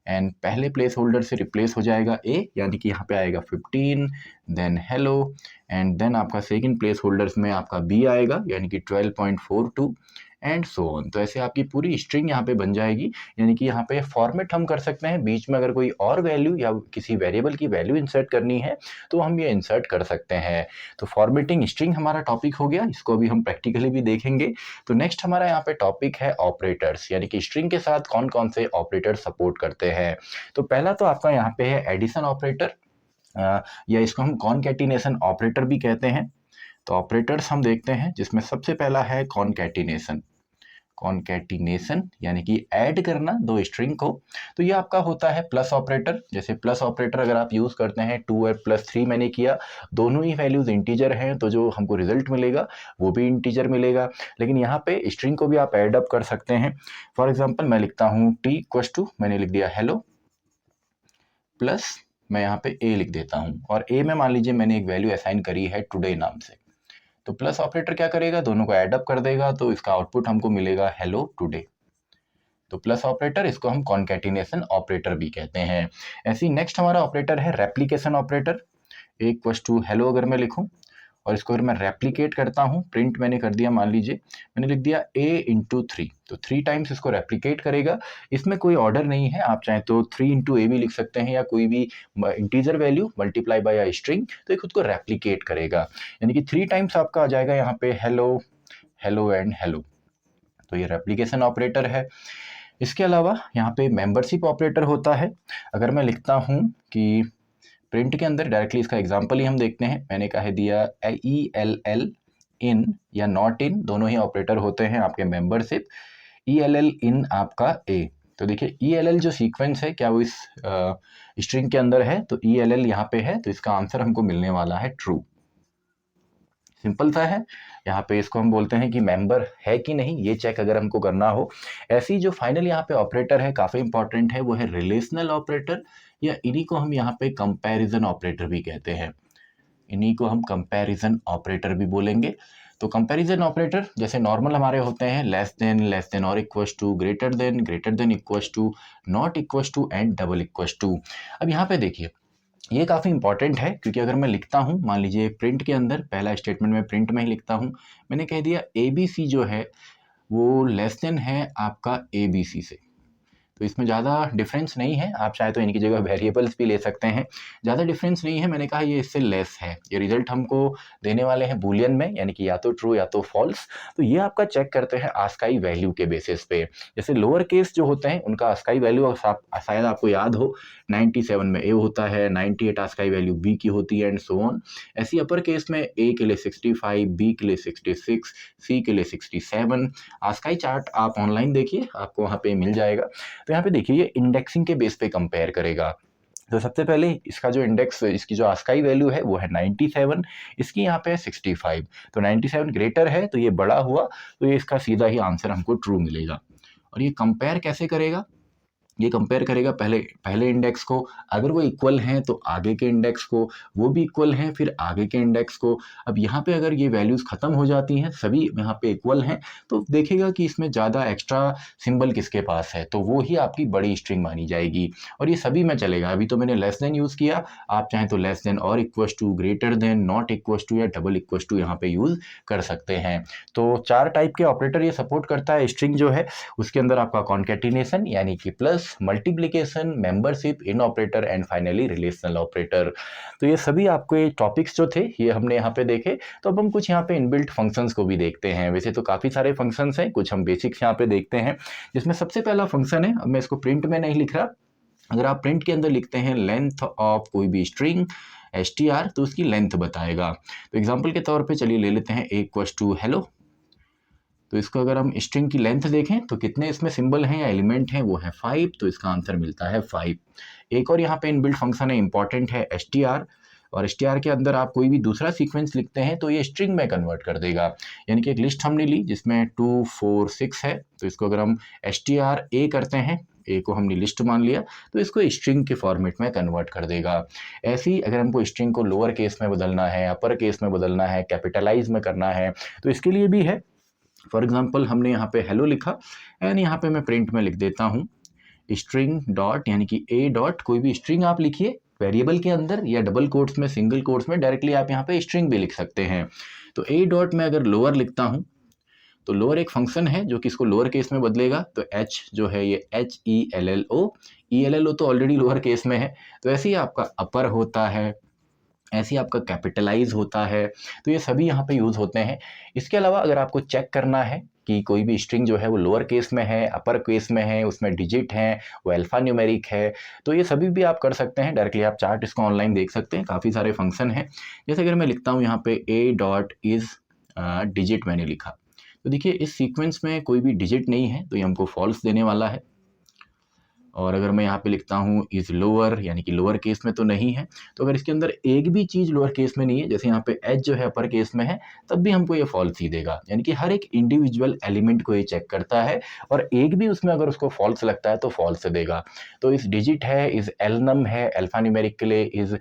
एंड पहले प्लेस होल्डर से रिप्लेस हो जाएगा A, यानी कि यहाँ पे आएगा 15, देन हेलो, एंड देन आपका सेकंड प्लेस होल्डर्स में आपका B आएगा यानी कि 12.42, एंड सो ऑन। तो ऐसे आपकी पूरी स्ट्रिंग यहाँ पे बन जाएगी, यानी कि यहाँ पे फॉर्मेट हम कर सकते हैं, बीच में अगर कोई और वैल्यू या किसी वेरिएबल की वैल्यू इंसर्ट करनी है तो हम ये इंसर्ट कर सकते हैं। तो फॉर्मेटिंग स्ट्रिंग हमारा टॉपिक हो गया, इसको अभी हम प्रैक्टिकली भी देखेंगे। तो नेक्स्ट हमारा यहाँ पे टॉपिक है ऑपरेटर्स, यानी कि स्ट्रिंग के साथ कौन कौन से ऑपरेटर सपोर्ट करते हैं। तो पहला तो आपका यहाँ पे है एडिशन ऑपरेटर, या इसको हम कॉनकैटिनेशन ऑपरेटर भी कहते हैं। तो ऑपरेटर्स हम देखते हैं, जिसमें सबसे पहला है कॉनकैटिनेशन। कॉनकैटिनेशन यानी कि ऐड करना दो स्ट्रिंग को। तो ये आपका होता है प्लस ऑपरेटर। जैसे प्लस ऑपरेटर अगर आप यूज़ करते हैं 2 और +3 मैंने किया, दोनों ही वैल्यूज़ इंटीजर हैं, तो जो हमको रिजल्ट मिलेगा वो भी इंटीजर मिलेगा। लेकिन यहाँ पे स्ट्रिंग को भी आप ऐड अप कर सकते हैं। फॉर एग्जाम्पल मैं लिखता हूँ t मैंने लिख दिया हेलो, प्लस मैं यहाँ पे a लिख देता हूँ, और a में मान लीजिए मैंने एक वैल्यू असाइन करी है टुडे नाम से। तो प्लस ऑपरेटर क्या करेगा, दोनों को ऐड अप कर देगा, तो इसका आउटपुट हमको मिलेगा हेलो टुडे। तो प्लस ऑपरेटर, इसको हम कॉनकैटिनेशन ऑपरेटर भी कहते हैं। ऐसी नेक्स्ट हमारा ऑपरेटर है रेप्लिकेशन ऑपरेटर। हेलो अगर मैं लिखूं और इसको अगर मैं रेप्लिकेट करता हूं, प्रिंट मैंने कर दिया, मान लीजिए मैंने लिख दिया a×3, तो 3 टाइम्स इसको रेप्लिकेट करेगा। इसमें कोई ऑर्डर नहीं है, आप चाहें तो 3 × a भी लिख सकते हैं, या कोई भी integer value multiply by a string, तो ये खुद को रेप्लिकेट करेगा। यानी कि 3 टाइम्स आपका आ जाएगा यहाँ पे हेलो, हेलो एंड हेलो। तो ये रेप्लिकेशन ऑपरेटर है। इसके अलावा यहाँ पे मेंबरशिप ऑपरेटर होता है। अगर मैं लिखता हूँ कि प्रिंट के अंदर, डायरेक्टली इसका एग्जांपल ही हम देखते हैं, मैंने कह दिया ELL इन या नॉट इन, दोनों ही ऑपरेटर होते हैं आपके मेंबरशिप। ELL इन आपका A। तो देखिए ELL जो सीक्वेंस है, क्या वो इस स्ट्रिंग के अंदर है, तो ELL यहाँ पे है, तो इसका आंसर हमको मिलने वाला है ट्रू। सिंपल सा है। यहाँ पे इसको हम बोलते हैं कि मेंबर है कि नहीं, ये चेक अगर हमको करना हो। ऐसी जो फाइनल यहाँ पे ऑपरेटर है, काफ़ी इंपॉर्टेंट है, वो है रिलेशनल ऑपरेटर, या इन्हीं को हम यहाँ पे कंपैरिजन ऑपरेटर भी कहते हैं। इन्हीं को हम कंपैरिजन ऑपरेटर भी बोलेंगे। तो कंपैरिजन ऑपरेटर जैसे नॉर्मल हमारे होते हैं लेस देन और equals to, greater than equals to, not equals to and double equals to. अब यहाँ पे देखिए, ये काफ़ी इंपॉर्टेंट है, क्योंकि अगर मैं लिखता हूँ, मान लीजिए प्रिंट के अंदर पहला स्टेटमेंट में प्रिंट में ही लिखता हूँ, मैंने कह दिया ABC जो है वो लेस देन है आपका ABC से। तो इसमें ज़्यादा डिफरेंस नहीं है, आप चाहे तो इनकी जगह वेरिएबल्स भी ले सकते हैं, ज़्यादा डिफरेंस नहीं है। मैंने कहा ये इससे लेस है। ये रिजल्ट हमको देने वाले हैं बूलियन में, यानी कि या तो ट्रू या तो फॉल्स। तो ये आपका चेक करते हैं आस्काई वैल्यू के बेसिस पे। जैसे लोअर केस जो होते हैं उनका आस्काई वैल्यू शायद आपको याद हो, 97 में A होता है, 98 आस्काई वैल्यू B की होती है, एंड सो ऑन। ऐसी अपर केस में A के लिए 65, B के लिए 66, C के लिए 67। आस्काई चार्ट आप ऑनलाइन देखिए, आपको वहाँ पे मिल जाएगा। तो यहाँ पे देखिए, ये इंडेक्सिंग के बेस पे कंपेयर करेगा। तो सबसे पहले इसका जो इंडेक्स, इसकी जो आस्काई वैल्यू है वो है 97, इसकी यहाँ पे है 65। तो 97 ग्रेटर है, तो ये बड़ा हुआ, तो ये इसका सीधा ही आंसर हमको ट्रू मिलेगा। और ये कंपेयर कैसे करेगा, ये कंपेयर करेगा पहले इंडेक्स को, अगर वो इक्वल हैं तो आगे के इंडेक्स को, वो भी इक्वल हैं फिर आगे के इंडेक्स को। अब यहाँ पे अगर ये वैल्यूज़ ख़त्म हो जाती हैं, सभी यहाँ पे इक्वल हैं, तो देखेगा कि इसमें ज़्यादा एक्स्ट्रा सिंबल किसके पास है, तो वो ही आपकी बड़ी स्ट्रिंग मानी जाएगी। और ये सभी में चलेगा। अभी तो मैंने लेस देन यूज़ किया, आप चाहें तो लेस देन और equals to, greater than, not equals to या डबल इक्वल्स टू यहाँ पे यूज़ कर सकते हैं। तो 4 टाइप के ऑपरेटर ये सपोर्ट करता है स्ट्रिंग जो है उसके अंदर। आपका कॉनकैटिनेशन यानी कि plus, multiplication, membership, in operator and finally relational operator. तो ये सभी आपके टॉपिक्स जो थे ये हमने यहाँ पे देखे। तो अब हम कुछ यहाँ पे इनबिल्ट फंक्शंस को भी देखते हैं। वैसे तो काफ़ी सारे फंक्शंस हैं, कुछ हम बेसिक्स यहाँ पे देखते हैं, जिसमें सबसे पहला फंक्शन है, अब मैं इसको प्रिंट में नहीं लिख रहा, अगर आप प्रिंट के अंदर लिखते हैं लेंथ ऑफ कोई भी स्ट्रिंग str, तो उसकी लेंथ बताएगा। तो एग्जाम्पल के तौर पे चलिए ले लेते हैं A हेलो। तो इसको अगर हम स्ट्रिंग की लेंथ देखें तो कितने इसमें सिंबल हैं या एलिमेंट हैं, वो है 5, तो इसका आंसर मिलता है 5। एक और यहाँ पे इनबिल्ट फंक्शन है, इंपॉर्टेंट है, str, और str के अंदर आप कोई भी दूसरा सीक्वेंस लिखते हैं तो ये स्ट्रिंग में कन्वर्ट कर देगा। यानी कि एक लिस्ट हमने ली जिसमें 2, 4, 6 है, तो इसको अगर हम str a करते हैं, ए को हमने लिस्ट मान लिया, तो इसको स्ट्रिंग के फॉर्मेट में कन्वर्ट कर देगा। ऐसे ही अगर हमको स्ट्रिंग को लोअर केस में बदलना है, अपर केस में बदलना है, कैपिटलाइज में करना है, तो इसके लिए भी है। फॉर एग्जाम्पल हमने यहाँ पे हेलो लिखा, एंड यहाँ पे मैं प्रिंट में लिख देता हूँ स्ट्रिंग डॉट, यानी कि A डॉट, कोई भी स्ट्रिंग आप लिखिए वेरिएबल के अंदर या डबल कोट्स में, सिंगल कोट्स में, डायरेक्टली आप यहाँ पे स्ट्रिंग भी लिख सकते हैं। तो A डॉट में अगर लोअर लिखता हूँ तो लोअर एक फंक्शन है जो कि इसको लोअर केस में बदलेगा, तो H जो है ये HELLO, ELLO तो ऑलरेडी लोअर केस में है, तो ऐसे ही आपका अपर होता है, ऐसे ही आपका कैपिटलाइज होता है, तो ये सभी यहाँ पे यूज़ होते हैं। इसके अलावा अगर आपको चेक करना है कि कोई भी स्ट्रिंग जो है वो लोअर केस में है, अपर केस में है, उसमें डिजिट हैं, वो अल्फ़ा न्यूमेरिक है, तो ये सभी भी आप कर सकते हैं। डायरेक्टली आप चार्ट इसको ऑनलाइन देख सकते हैं, काफ़ी सारे फंक्शन हैं। जैसे अगर मैं लिखता हूँ यहाँ पे ए डॉट इज़ डिजिट मैंने लिखा, तो देखिए इस सीक्वेंस में कोई भी डिजिट नहीं है, तो ये हमको फॉल्स देने वाला है। और अगर मैं यहाँ पे लिखता हूँ इज़ लोअर, यानी कि लोअर केस में तो नहीं है, तो अगर इसके अंदर एक भी चीज़ लोअर केस में नहीं है, जैसे यहाँ पे एच जो है अपर केस में है, तब भी हमको ये फॉल्स ही देगा। यानी कि हर एक इंडिविजुअल एलिमेंट को ये चेक करता है और एक भी उसमें अगर उसको फॉल्स लगता है तो फॉल्स देगा। तो इस डिजिट है, इस एलनम है, अल्फा न्यूमेरिक के लिए इज़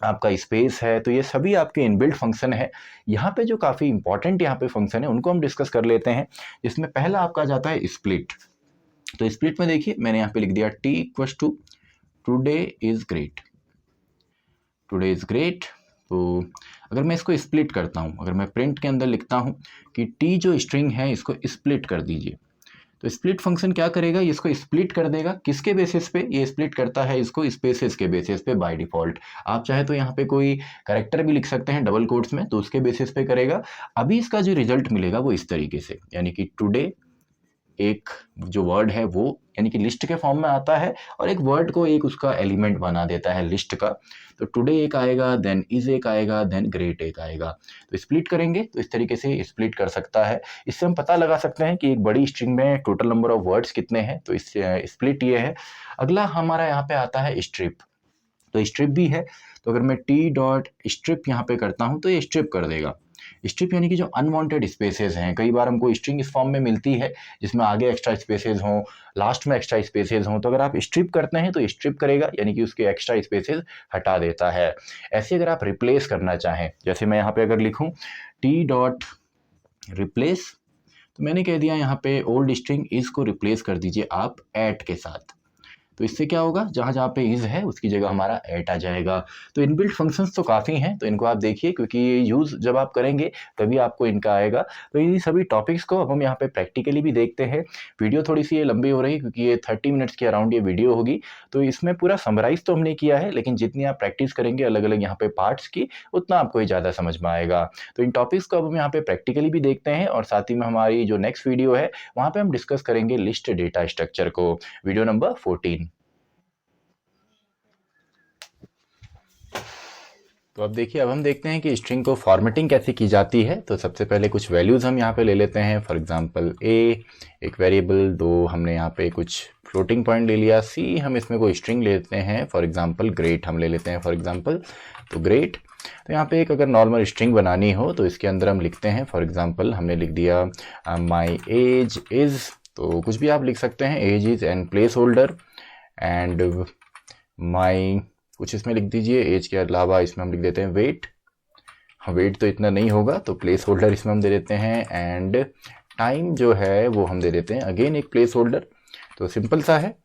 आपका स्पेस है, तो ये सभी आपके इनबिल्ट फंक्शन है। यहाँ पे जो काफ़ी इंपॉर्टेंट यहाँ पे फंक्शन है उनको हम डिस्कस कर लेते हैं, जिसमें पहला आपका जाता है स्प्लिट। तो स्प्लिट में देखिए मैंने यहाँ पे लिख दिया T equals to today is great, today is great. तो अगर मैं इसको स्प्लिट करता हूँ, अगर मैं प्रिंट के अंदर लिखता हूँ कि T जो स्ट्रिंग है इसको स्प्लिट कर दीजिए, तो स्प्लिट फंक्शन क्या करेगा, इसको स्प्लिट कर देगा। किसके बेसिस पे ये स्प्लिट करता है, इसको स्पेसेस के बेसिस पे बाय डिफ़ॉल्ट। आप चाहे तो यहाँ पे कोई कैरेक्टर भी लिख सकते हैं डबल कोट्स में, तो उसके बेसिस पे करेगा। अभी इसका जो रिजल्ट मिलेगा वो इस तरीके से, यानी कि टुडे एक जो वर्ड है वो यानी कि लिस्ट के फॉर्म में आता है और एक वर्ड को एक उसका एलिमेंट बना देता है लिस्ट का। तो टुडे एक आएगा, देन इज एक आएगा, देन ग्रेट एक आएगा। तो स्प्लिट करेंगे तो इस तरीके से स्प्लिट कर सकता है। इससे हम पता लगा सकते हैं कि एक बड़ी स्ट्रिंग में टोटल नंबर ऑफ वर्ड्स कितने हैं, तो इससे स्प्लिट ये है। अगला हमारा यहाँ पे आता है स्ट्रिप। तो स्ट्रिप भी है, तो अगर मैं टी डॉट स्ट्रिप यहाँ पे करता हूँ तो ये स्ट्रिप कर देगा। स्ट्रिप यानी कि जो अनवांटेड स्पेसेस हैं, कई बार हमको स्ट्रिंग इस फॉर्म में मिलती है जिसमें आगे एक्स्ट्रा स्पेसेस हों, लास्ट में एक्स्ट्रा स्पेसेस हों, तो अगर आप स्ट्रिप करते हैं तो स्ट्रिप करेगा, यानी कि उसके एक्स्ट्रा स्पेसेस हटा देता है। ऐसे अगर आप रिप्लेस करना चाहें, जैसे मैं यहाँ पे अगर लिखूँ टी डॉट रिप्लेस, तो मैंने कह दिया यहाँ पे ओल्ड स्ट्रिंग इज को रिप्लेस कर दीजिए आप एट के साथ। तो इससे क्या होगा, जहाँ जहाँ पे इज़ है उसकी जगह हमारा एट आ जाएगा। तो इनबिल्ट फंक्शंस तो काफ़ी हैं, तो इनको आप देखिए, क्योंकि यूज़ जब आप करेंगे तभी आपको इनका आएगा। तो इन सभी टॉपिक्स को अब हम यहाँ पे प्रैक्टिकली भी देखते हैं। वीडियो थोड़ी सी ये लंबी हो रही है क्योंकि ये 30 मिनट्स के अराउंड ये वीडियो होगी, तो इसमें पूरा समराइज़ तो हमने किया है, लेकिन जितनी आप प्रैक्टिस करेंगे अलग अलग यहाँ पे पार्ट्स की, उतना आपको ये ज़्यादा समझ में आएगा। तो इन टॉपिक्स को अब हम यहाँ पे प्रैक्टिकली भी देखते हैं और साथ ही में हमारी जो नेक्स्ट वीडियो है वहाँ पे हम डिस्कस करेंगे लिस्ट डेटा स्ट्रक्चर को, वीडियो नंबर 14। तो अब देखिए, अब हम देखते हैं कि स्ट्रिंग को फॉर्मेटिंग कैसे की जाती है। तो सबसे पहले कुछ वैल्यूज़ हम यहाँ पे ले लेते हैं। फॉर एग्जांपल ए एक वेरिएबल, दो हमने यहाँ पे कुछ फ्लोटिंग पॉइंट ले लिया, सी हम इसमें कोई स्ट्रिंग ले लेते हैं, फॉर एग्जांपल ग्रेट हम ले लेते हैं फॉर एग्जांपल, तो ग्रेट। तो यहाँ पे एक अगर नॉर्मल स्ट्रिंग बनानी हो तो इसके अंदर हम लिखते हैं, फॉर एग्जांपल हमने लिख दिया माई एज इज़, तो कुछ भी आप लिख सकते हैं, as is and placeholder, and my कुछ इसमें लिख दीजिए, एज के अलावा इसमें हम लिख देते हैं वेट। वेट तो इतना नहीं होगा, तो प्लेस होल्डर इसमें हम दे देते हैं, एंड टाइम जो है वो हम दे देते हैं अगेन एक प्लेस होल्डर। तो सिंपल सा है।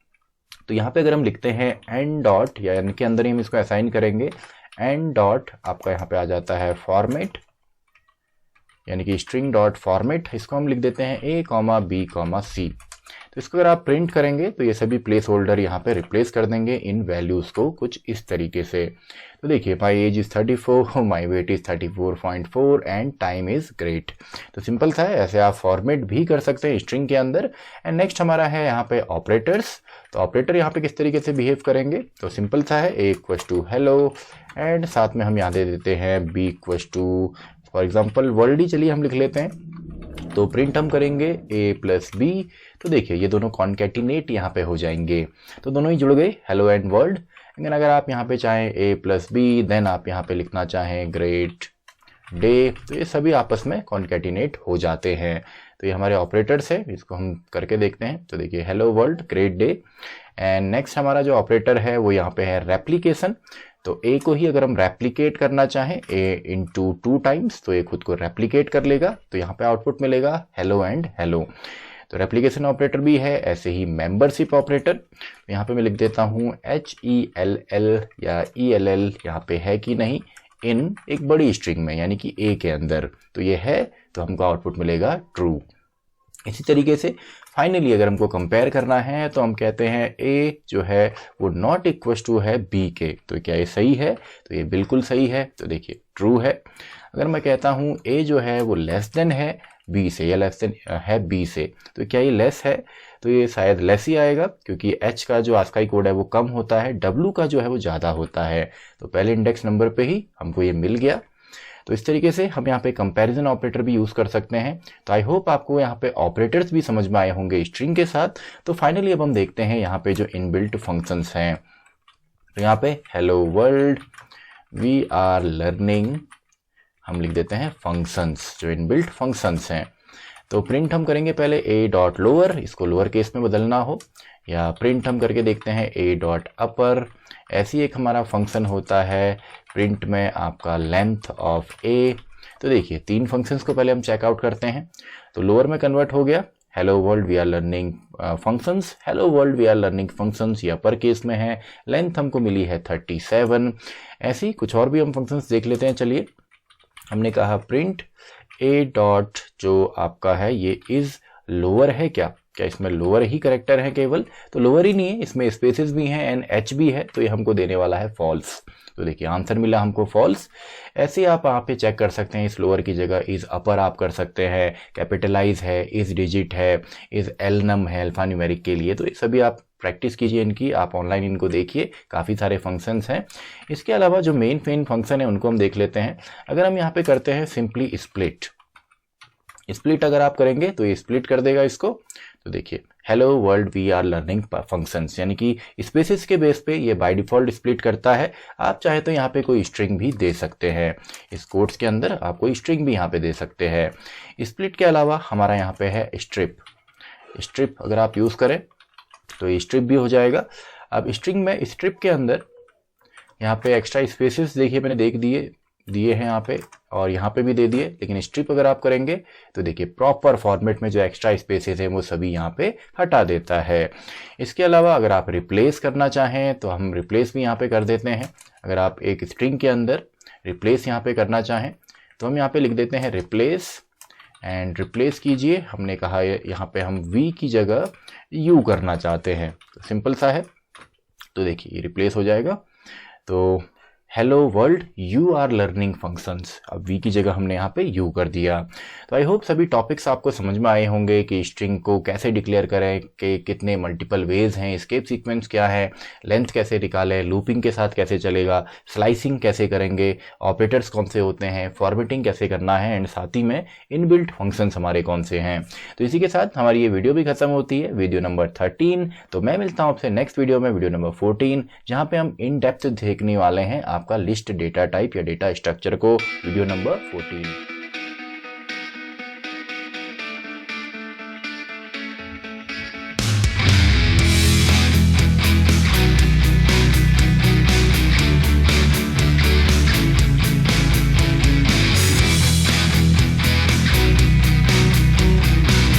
तो यहाँ पे अगर हम लिखते हैं एंड डॉट, या इनके अंदर ही हम इसको असाइन करेंगे, एंड डॉट आपका यहाँ पे आ जाता है फॉर्मेट, यानी कि स्ट्रिंग डॉट फॉर्मेट, इसको हम लिख देते हैं ए कॉमा बी कॉमा सी। तो इसको अगर आप प्रिंट करेंगे तो ये सभी प्लेस होल्डर यहाँ पे रिप्लेस कर देंगे इन वैल्यूज़ को कुछ इस तरीके से। तो देखिए, my age is 34, my weight is 34.4 and time is great. तो सिंपल सा है, ऐसे आप फॉर्मेट भी कर सकते हैं स्ट्रिंग के अंदर। एंड नेक्स्ट हमारा है यहाँ पे ऑपरेटर्स। तो ऑपरेटर यहाँ पे किस तरीके से बिहेव करेंगे, तो सिंपल सा है, A equals to hello, and साथ में हम यहाँ दे देते हैं B equals to for example world ही चलिए हम लिख लेते हैं। तो प्रिंट हम करेंगे ए प्लस बी। तो देखिए ये दोनों कॉन्केटिनेट यहाँ पे हो जाएंगे, तो दोनों ही जुड़ गए, हेलो एंड वर्ल्ड। लेकिन अगर आप यहाँ पे चाहें ए प्लस बी, देन आप यहाँ पे लिखना चाहें ग्रेट डे, तो ये सभी आपस में कॉन्केटिनेट हो जाते हैं। तो ये हमारे ऑपरेटर्स है, इसको हम करके देखते हैं। तो देखिए hello world, great day. And next हमारा जो ऑपरेटर है वो यहाँ पे है रेप्लिकेशन। तो ए को ही अगर हम रेप्लिकेट करना चाहें, ए इंटू 2 टाइम्स, तो ये खुद को रेप्लिकेट कर लेगा, तो यहाँ पे आउटपुट मिलेगा हेलो एंड हेलो। तो रेप्लिकेशन ऑपरेटर भी है, ऐसे ही मेंबरशिप ऑपरेटर। यहाँ पे मैं लिख देता हूँ HELL या ELL, यहाँ पे है कि नहीं, इन एक बड़ी स्ट्रिंग में यानी कि ए के अंदर, तो ये है, तो हमको आउटपुट मिलेगा ट्रू। इसी तरीके से फाइनली अगर हमको कंपेयर करना है तो हम कहते हैं ए जो है वो नॉट इक्वल टू है बी के, तो क्या ये सही है? तो ये बिल्कुल सही है, तो देखिए ट्रू है। अगर मैं कहता हूँ ए जो है वो लेस देन है बी से या लेस देन है बी से, तो क्या ये लेस है? तो ये शायद लेस ही आएगा, क्योंकि एच का जो आस्काई कोड है वो कम होता है, डब्ल्यू का जो है वो ज़्यादा होता है। तो पहले इंडेक्स नंबर पे ही हमको ये मिल गया। तो इस तरीके से हम यहाँ पे कंपैरिजन ऑपरेटर भी यूज़ कर सकते हैं। तो आई होप आपको यहाँ पे ऑपरेटर्स भी समझ में आए होंगे स्ट्रिंग के साथ। तो फाइनली अब हम देखते हैं यहाँ पे जो इनबिल्ट फंक्शंस हैं। तो यहाँ पे hello world we are learning, हम लिख देते हैं फंक्शंस, जो इनबिल्ट फंक्शंस हैं। तो प्रिंट हम करेंगे पहले ए डॉट लोअर, इसको लोअर केस में बदलना हो, या प्रिंट हम करके देखते हैं ए डॉट अपर। ऐसी एक हमारा फंक्शन होता है प्रिंट में आपका लेंथ ऑफ ए। तो देखिए 3 फंक्शंस को पहले हम चेकआउट करते हैं। तो लोअर में कन्वर्ट हो गया, hello world we are learning functions, hello world we are learning functions, ये अपर केस में है। लेंथ हमको मिली है 37। ऐसी कुछ और भी हम फंक्शंस देख लेते हैं। चलिए, हमने कहा प्रिंट ए डॉट जो आपका है ये इज लोअर है क्या इसमें लोअर ही करेक्टर है केवल? तो लोअर ही नहीं है, इसमें स्पेसेस भी हैं एंड एच भी है, तो ये हमको देने वाला है फॉल्स। तो देखिए आंसर मिला हमको फॉल्स। ऐसे आप यहाँ पे चेक कर सकते हैं, इस लोअर की जगह इज अपर आप कर सकते हैं, कैपिटलाइज है, इज डिजिट है, इज एल नम है अल्फा न्यूमेरिक के लिए। तो ये सभी आप प्रैक्टिस कीजिए इनकी, आप ऑनलाइन इनको देखिए, काफ़ी सारे फंक्शंस हैं। इसके अलावा जो मेन फंक्शन है उनको हम देख लेते हैं। अगर हम यहाँ पे करते हैं सिंपली स्प्लिट अगर आप करेंगे तो ये स्प्लिट कर देगा इसको। तो देखिए hello world we are learning functions, यानी कि स्पेसिस के बेस पे ये बाय डिफॉल्ट स्प्लिट करता है। आप चाहे तो यहाँ पे कोई स्ट्रिंग भी दे सकते हैं, इस कोड्स के अंदर आप कोई स्ट्रिंग भी यहाँ पे दे सकते हैं। स्प्लिट के अलावा हमारा यहाँ पे है स्ट्रिप अगर आप यूज़ करें तो ये स्ट्रिप भी हो जाएगा। अब स्ट्रिंग में स्ट्रिप के अंदर यहाँ पे एक्स्ट्रा स्पेसिस देखिए मैंने दिए हैं यहाँ पे, और यहाँ पे भी दे दिए, लेकिन स्ट्रिप अगर आप करेंगे तो देखिए प्रॉपर फॉर्मेट में जो एक्स्ट्रा स्पेसेस हैं वो सभी यहाँ पे हटा देता है। इसके अलावा अगर आप रिप्लेस करना चाहें तो हम रिप्लेस भी यहाँ पे कर देते हैं। अगर आप एक स्ट्रिंग के अंदर रिप्लेस यहाँ पे करना चाहें तो हम यहाँ पे लिख देते हैं रिप्लेस एंड रिप्लेस कीजिए। हमने कहा यहाँ पे हम वी की जगह यू करना चाहते हैं, तो सिंपल सा है। तो देखिए ये रिप्लेस हो जाएगा। तो hello world you are learning functions, अब वी की जगह हमने यहाँ पे यू कर दिया। तो आई होप सभी टॉपिक्स आपको समझ में आए होंगे कि स्ट्रिंग को कैसे डिक्लेयर करें, कि कितने मल्टीपल वेज हैं, एस्केप सीक्वेंस क्या है, लेंथ कैसे निकालें, लूपिंग के साथ कैसे चलेगा, स्लाइसिंग कैसे करेंगे, ऑपरेटर्स कौन से होते हैं, फॉर्मेटिंग कैसे करना है, एंड साथ ही में इनबिल्ट फंक्शंस हमारे कौन से हैं। तो इसी के साथ हमारी ये वीडियो भी खत्म होती है, वीडियो नंबर 13। तो मैं मिलता हूँ आपसे नेक्स्ट वीडियो में, वीडियो नंबर 14, जहाँ पे हम इन डेप्थ देखने वाले हैं आपका लिस्ट डेटा टाइप या डेटा स्ट्रक्चर को, वीडियो नंबर 14।